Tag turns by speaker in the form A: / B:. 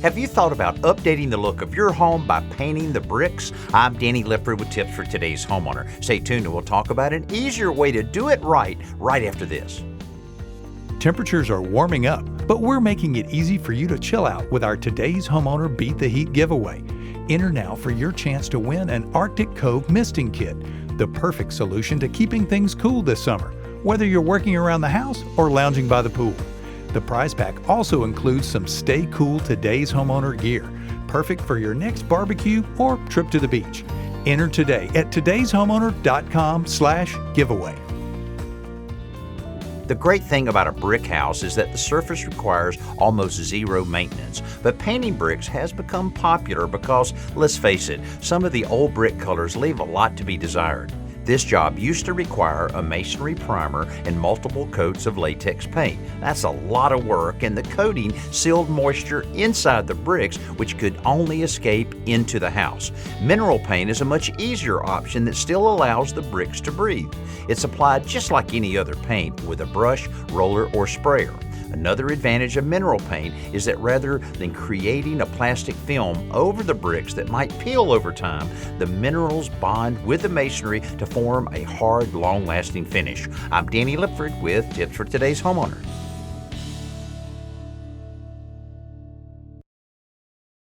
A: Have you thought about updating the look of your home by painting the bricks? I'm Danny Lipford with tips for today's homeowner. Stay tuned and we'll talk about an easier way to do it right after this.
B: Temperatures are warming up, but we're making it easy for you to chill out with our Today's Homeowner Beat the Heat giveaway. Enter now for your chance to win an Arctic Cove misting kit, the perfect solution to keeping things cool this summer, whether you're working around the house or lounging by the pool. The prize pack also includes some Stay Cool Today's Homeowner gear, perfect for your next barbecue or trip to the beach. Enter today at todayshomeowner.com/giveaway.
A: The great thing about a brick house is that the surface requires almost zero maintenance. But painting bricks has become popular because, let's face it, some of the old brick colors leave a lot to be desired. This job used to require a masonry primer and multiple coats of latex paint. That's a lot of work, and the coating sealed moisture inside the bricks, which could only escape into the house. Mineral paint is a much easier option that still allows the bricks to breathe. It's applied just like any other paint with a brush, roller, or sprayer. Another advantage of mineral paint is that rather than creating a plastic film over the bricks that might peel over time, the minerals bond with the masonry to form a hard, long-lasting finish. I'm Danny Lipford with tips for today's homeowner.